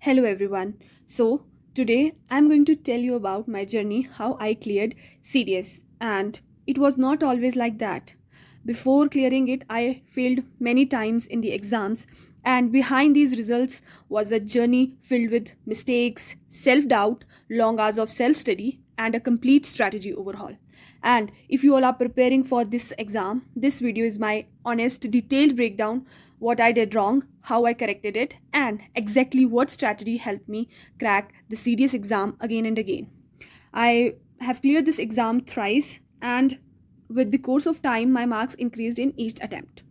Hello everyone. So, today I'm going to tell you about my journey how I cleared CDS, and it was not always like that. Before clearing it, I failed many times in the exams, and behind these results was a journey filled with mistakes, self-doubt, long hours of self-study, and a complete strategy overhaul. And if you all are preparing for this exam, this video is my honest, detailed breakdown what I did wrong, how I corrected it, and exactly what strategy helped me crack the CDS exam again and again. I have cleared this exam thrice, and with the course of time, my marks increased in each attempt.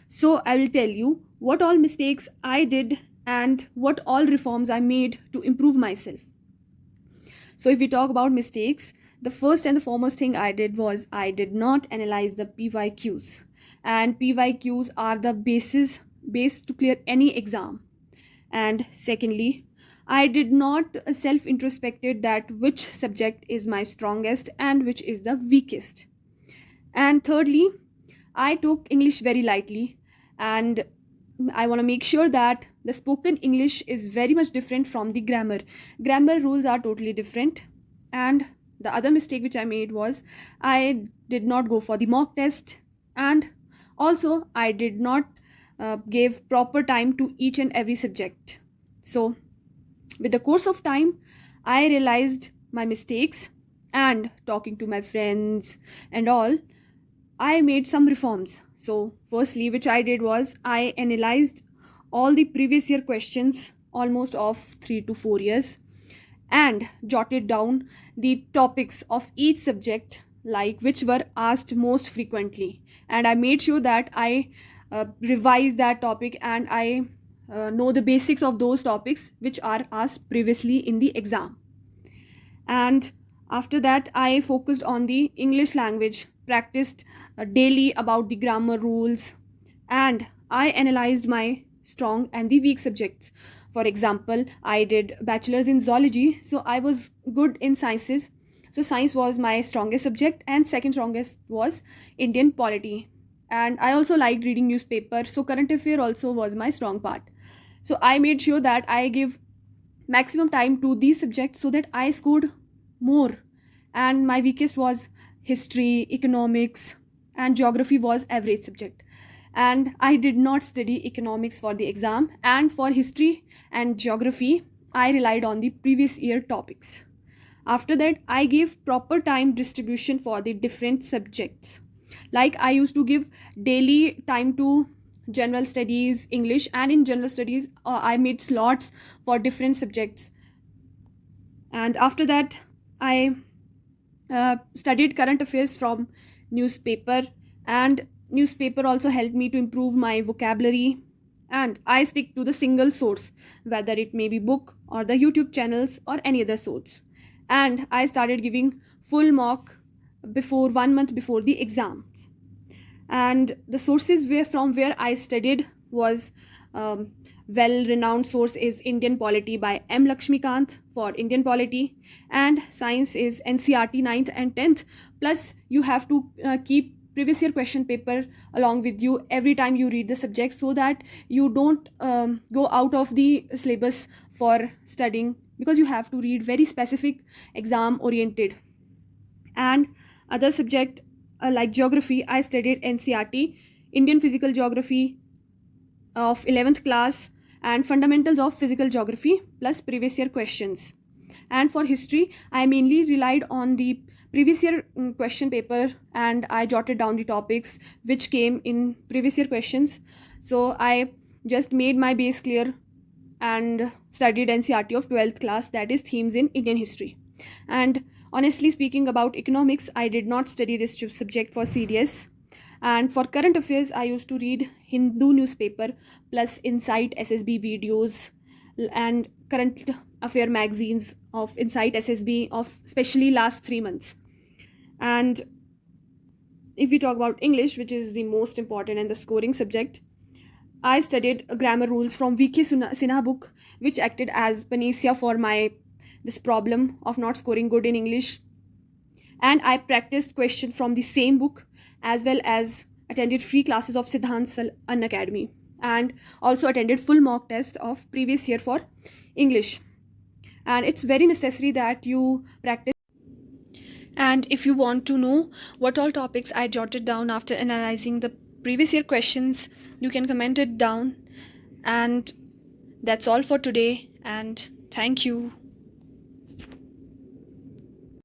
So, I will tell you what all mistakes I did and what all reforms I made to improve myself. So, if we talk about mistakes, the first and the foremost thing I did was I did not analyze the PYQs. And PYQs are the base to clear any exam. And secondly, I did not self introspected that which subject is my strongest and which is the weakest. And thirdly, I took English very lightly, and I want to make sure that the spoken English is very much different from the grammar. Grammar rules are totally different. And the other mistake which I made was I did not go for the mock test, and also I did not give proper time to each and every subject. So, with the course of time, I realized my mistakes, and talking to my friends and all, I made some reforms. So, firstly, which I did was I analyzed all the previous year questions, almost of 3 to 4 years, and jotted down the topics of each subject, like which were asked most frequently. And I made sure that I revise that topic, and I know the basics of those topics which are asked previously in the exam. And after that, I focused on the English language, practiced daily about the grammar rules, and I analyzed my strong and the weak subjects. For example, I did bachelor's in zoology, so I was good in sciences. So science was my strongest subject, and second strongest was Indian polity. And I also liked reading newspaper, so current affair also was my strong part. So I made sure that I give maximum time to these subjects so that I scored more. And my weakest was history, economics, and geography was average subject. And I did not study economics for the exam, and for history and geography I relied on the previous year topics. After that, I gave proper time distribution for the different subjects. Like I used to give daily time to general studies, English, and in general studies, I made slots for different subjects. And after that, I studied current affairs from newspaper, and newspaper also helped me to improve my vocabulary. And I stick to the single source, whether it may be book or the YouTube channels or any other source. And I started giving full mock before 1 month before the exams. And the sources where I studied was well renowned source is Indian Polity by M Lakshmikant for Indian Polity, and science is NCRT 9th and 10th. Plus you have to keep previous year question paper along with you every time you read the subject, so that you don't go out of the syllabus for studying, because you have to read very specific exam oriented. And other subject, like geography, I studied NCRT, Indian Physical Geography of 11th class, and fundamentals of physical geography plus previous year questions. And for history, I mainly relied on the previous year question paper, and I jotted down the topics which came in previous year questions. So I just made my base clear and studied NCRT of 12th class, that is themes in Indian history. And honestly speaking about economics, I did not study this subject for CDS. And for current affairs, I used to read Hindu newspaper plus Insight SSB videos and current affair magazines of Insight SSB of especially last 3 months. And if we talk about English, which is the most important and the scoring subject, I studied grammar rules from V.K. Sinha book, which acted as panacea for my this problem of not scoring good in English. And I practiced questions from the same book, as well as attended free classes of Siddhant Unacademy, and also attended full mock test of previous year for English, and it's very necessary that you practice. And if you want to know what all topics I jotted down after analyzing the previous year questions, you can comment it down. And that's all for today, and thank you.